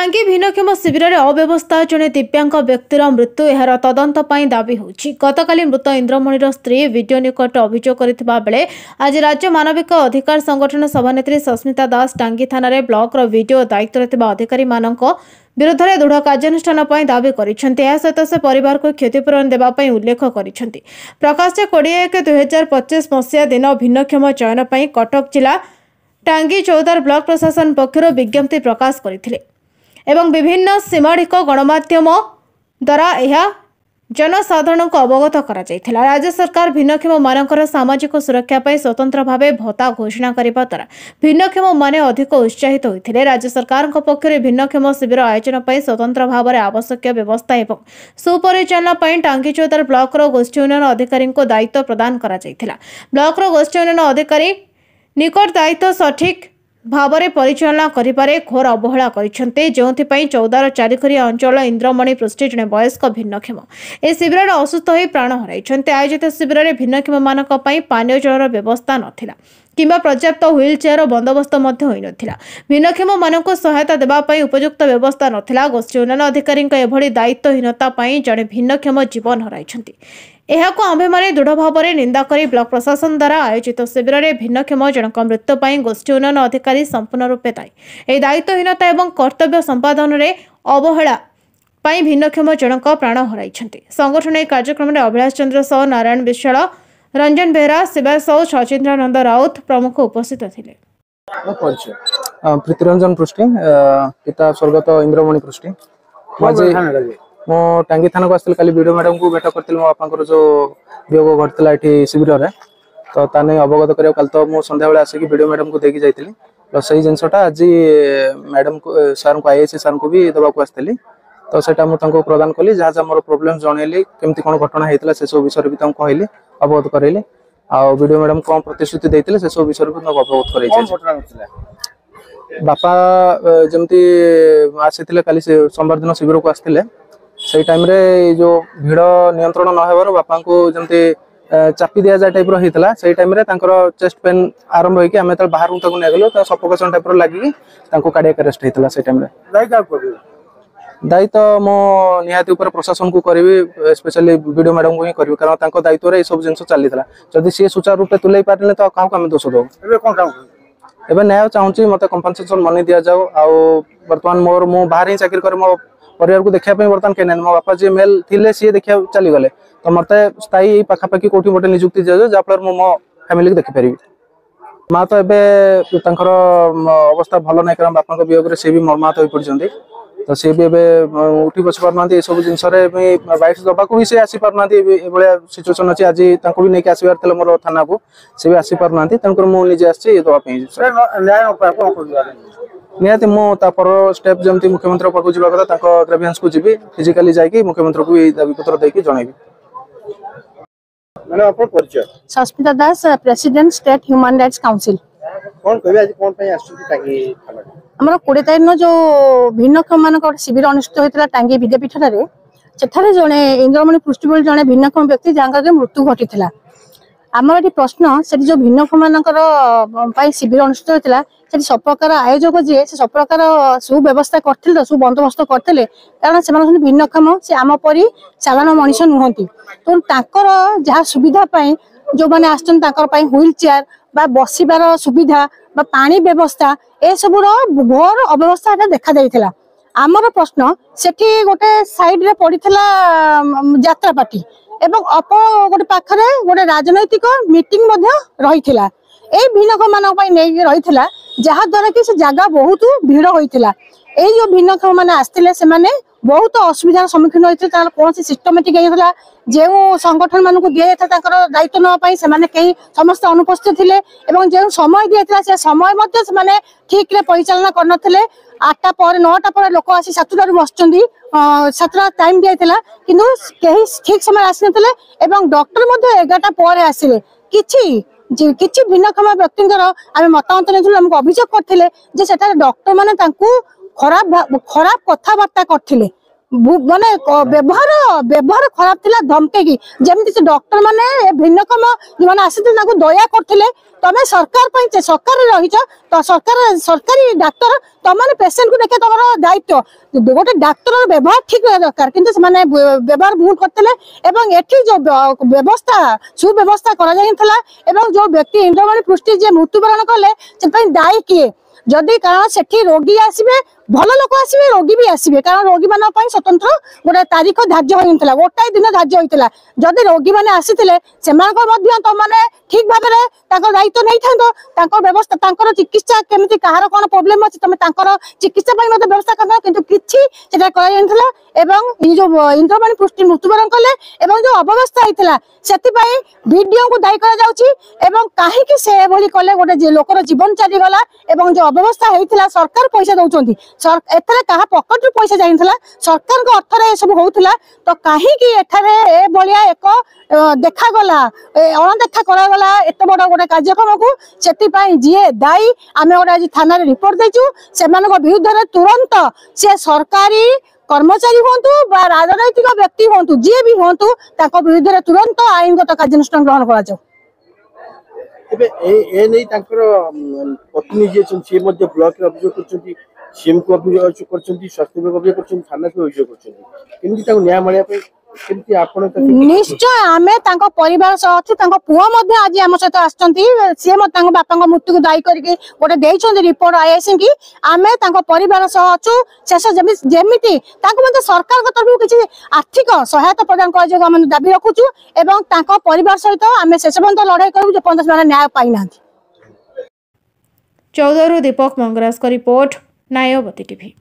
टांगी भिन्नक्षम शिविर में अव्यवस्था जड़े दिव्यांग व्यक्तिर मृत्यु यार तदंत दाबी होगी। गतकाली मृत इंद्रमणिर स्त्री वीडियो निकट अभियोग करथिबा बेले आज राज्य मानविक अधिकार संगठन सभानेत्री सस्मिता दास टांगी थाना ब्लॉक वीडियो दायित्व अधिकारी मानक विरोध में दृढ़ कार्यानुष्ठान दाबी सहित से परिवार को क्षतिपूरण देवाई उल्लेख कर प्रकाश 21/1/2025 मसीहा दिन भिन्नक्षम चयन पर कटक जिला टांगी चौदार ब्लॉक प्रशासन पक्षर विज्ञप्ति प्रकाश करथिले एवं विभिन्न सामाजिक गणमाध्यम द्वारा यह जनसाधारण को अवगत करा जायथिला। राज्य सरकार भिन्नक्षम मानकर सामाजिक सुरक्षा पर स्वतंत्र भाव भत्ता घोषणा करने द्वारा भिन्नक्षम माने अधिक उत्साहित होते। राज्य सरकार पक्षर भिन्नक्षम शिविर आयोजन पर स्वतंत्र भाव में आवश्यक व्यवस्था एवं सुपरिचालना पर टांगी चौदार ब्लॉक गोष्ठी उन्नयन अधिकारी को दायित्व प्रदान करा जायथिला। ब्लॉक गोष्ठी उन्नयन अधिकारी निकट दायित्व सठिक भाव में परिचालना करिबारे घोर अवहेला करिसेंते, जोंथिपाई चौदार चारिखरिया अंचल इंद्रमणि पृष्ठी जड़े वयस्क भिन्नक्षम ए शिविर असुस्थ हो प्राण हराइछन्ते। आयोजित शिविर में भिन्नक्षम मानक पई पानीय जलर व्यवस्था नथिला किंबा पर्याप्त व्हील चेयर बंदोबस्त मध्य होई नथिला। भिन्नक्षम मानक सहायता देबा पई उपयुक्त व्यवस्था नथिला। गोष्ठी उन्नयन अधिकारी एभली दायित्वहीनता पई जड़े भिन्नक्षम जीवन हराइछन्ति। एहाको आम्भेमाने दृढ़ भाव में निंदा करी ब्लॉक प्रशासन द्वारा आयोजित शिविर में भिन्नक्षम जनक मृत्यु पर गोष्ठी उन्नयन अधिकारी संपूर्ण रूपे दायी। दायित्वहीनता एवं कर्तव्य संपादन में अवहेला पाई भिन्नक्षम जनक प्राण हराइछन्ति। संगठन ए कार्यक्रम में अभिलाष चंद्र साहू, नारायण विश्वाल, रंजन बेहरा, शिवा साहू, सचिंद्रानंद राउत प्रमुख उपस्थित थिले। पृथ्वीरंजन पृष्टि पिता स्वर्गत इंद्रमणि पृष्टि मो टांगी थाना को आसती वीडियो मैडम को भेट करती मो बापा जो वियोग घटता ये शिविर में तो ताने अवगत करा कल तो मुझे सन्ध्या आसिक वीडियो मैडम को देकी जाइली तो सही जिनसटा आज मैडम को सार को आईएएस सार को भी देवाक आसती तो सेटा मुझे प्रदान कली जहाँ जहाँ मोर प्रोब्लेम जनइली केमती कौन घटना होता से सब विषय भी कहली अवगत करैली आ वीडियो मैडम कौन प्रतिश्रुति देते से सब विषय भी अवगत कर बापा जमती आसी काली सोमवार दिन शिविर को आसते से टाइम रे जो भीड़ नियंत्रण न होबार बापा को जमती चापी दिया जाए टाइप होता से टाइम रे चेस्ट पेन आरंभ होगी आम बाहर को नेगलु तो सफोकेशन टाइप लगी कार्डियक अरेस्ट होता से टाइम दायित्व मो निहाती ऊपर प्रशासन को करी स्पेशली वीडियो मैडम को ही करी कारण दायित्व रे सब जिन चली जदि सी सुचारू रूप तुले पारे तो क्या आम दोष दो एवं न्याय चाहूँगी मत कंपनसेशन मनी दि जाओ बर्तमान मोर मु बाहर ही चाकरी कर मो परिवार को देखा बर्तमान कहीं मो बापा जी मेल थे सी देखा चली गले तो मत स्थायी पाखापाखि कौटी गोटे निजुक्ति दिया जहाँफल मो फैमिली को देखिपारि माँ तो एवं अवस्था भल ना कारण बापा वियोग सी भी मर्माहत हो पड़ते तो सी भी उठी बसी पारना सब जिन बैठ दबा भी सी आसी पारना सिचुएसन अच्छी आज भी नहीं आसबार थे मोर थाना को सी भी आसी पारना तेणुक मुझे आसी दवाई निहाती मुझपर स्टेप जमी मुख्यमंत्री पाक जावा कथा ग्रेवियंस को जी फिजिकाली जाकि मुख्यमंत्री को दाबीपत्र देकी जनइबी। Sasmita Das, president state human rights council. कौन कहबे आज कौन पई आसुची टांगी थाना हमर 20 तारिख न जो भिन्नक्षम मानक शिविर अनुष्ठित होइतला टांगी विद्यापीठ रे सेठारे जने इंद्रमणि पृष्ठबल जने भिन्नक्षम व्यक्ति जांगर मृत्यु घटिथिला। आमर ये प्रश्न से जो भिन्नक्षम मानकर शिविर अनुष्ठित होता से सब प्रकार आयोजक जी से सब प्रकार सुव्यवस्था करते सुबंदोबस्त करते कारण से भिन्नक्षम से आम परी साधारण मनीष नुहति तो जहाँ सुविधा जो मैंने व्हील चेयर बा बसबार सुविधा बा पानी व्यवस्था ए सब घोर अव्यवस्था देखा जाइथिला। आमर प्रश्न सेठी गोटे साइड रे पड़ीथिला यात्रा पार्टी एवं अप गोटे पाखरे गोटे राजनैतिक मीटिंग रही भिन्नक्षम मान रही जहा द्वारा कि से जगह बहुत भीड़ होता ये जो भिन्नक्षम मैंने आसते से बहुत असुविधार सम्मुखीन होते कौन सिस्टमेटिक होता जो संगठन मान को दि जाता दायित्व नापी से समस्त अनुपस्थित थे जो समय दिया से समय ठीक रे परिचालना करन 8टा पर 9टा पर लोक आसी 7टार बस 7टा टाइम दिया किंतु कहीं ठीक समय आसी न डॉक्टर 11टा पर आसिले किछि भिन्नक्षम व्यक्ति आम मतामत नहीं अभियोग करते डॉक्टर मैंने खराब कथबार्ता करते ମାନେ ବ୍ୟବହାର ବ୍ୟବହାର ଖରାପ ଥିଲା ଧମକେକି ଯେମିତି ସେ ଡକ୍ଟର ମାନେ ଭିନ୍ନକ୍ଷମ ଯୋଉମାନେ ଆସିଥିଲେ ତାଙ୍କୁ ଦୟା କରୁଥିଲେ ତମେ ସରକାର ପାଇଁ ସରକାରରେ ରହିଛ ତ ସରକାରୀ ଡାକ୍ତର ତମମାନେ ପେସେଣ୍ଟ କୁ ଦେଖେ ତମର ଦାୟିତ୍ୱ ଗୋଟେ ଡାକ୍ତର ବ୍ୟବହାର ଠିକ ରହିବା ଦରକାର କିନ୍ତୁ ସେମାନେ ବ୍ୟବହାର ଭୁଲ କରିଥିଲେ ଏବଂ ଏଠି ଯୋଉ ବ୍ୟବସ୍ଥା ସୁବ୍ୟବସ୍ଥା କରାଯାଇଥିଲା ଏବଂ ଯୋଉ ବ୍ୟକ୍ତି ଇନ୍ଦ୍ରମଣି ପୃଷ୍ଟି ଯିଏ ମୃତ୍ୟୁବରଣ କଲେ ସେଥିପାଇଁ ଦାୟୀ କିଏ जदि कारण सेठी रोगी आसबे भल लोक आसबे रोगी भी आसबे कारण रोगी मान स्वतंत्र गोटे तारीख धार्य होता गोटाए दिन धार्य होता जदि रोगी मैंने आसी तुमने ठीक भाव में दायित्व नहीं था व्यवस्था चिकित्सा केमी कहार कौन प्रोब्लेम अच्छी तुम चिकित्सा व्यवस्था कर जो इंद्रमणि पृष्टि मृत्युवरण कले जो अव्यवस्था होता से वीडियो को दायी कहीं से कले गोटे लोकर जीवन चलीगला जो अव्यवस्था होता सरकार पैसा दौरान एथरे कहा पकेट पैसा जाइला सरकार अर्थ सब होता तो कहीं एक देखागला अणदेखा करागला एत बड़ गोटे कार्यक्रम को से जी दायी आम गोटे आज थाना रिपोर्ट देचु से विरुद्ध में तुरंत से सरकारी कर्मचारी हूँ राजनैतिक व्यक्ति हूँ जी भी हूँ विरुद्ध में तुरंत आईनगत कार्यानुष्ठान ग्रहण कर पत्नी जी ब्लॉक अभियोग कर सीएम को अभियोग कर स्वास्थ्य विभाग अभियोग कर थाना को अभियोग कर न्याय मिलने निश्चय आम परिवार सह अच्छु पुआ आज आम सहित सी बापा मृत्यु को दायी करके गोटे देखते रिपोर्ट आईएससी की आम परिवार सह अच्छु शेष जमी सरकार तरफ किसी आर्थिक सहायता प्रदान कर दाबी रखुचु परिवार सहित आम शेष पर्यटन लड़ाई करूँ जो पर्यटन न्याय पाई ना। चौदह दीपक मंगराज का रिपोर्ट, न्यायवती टीवी।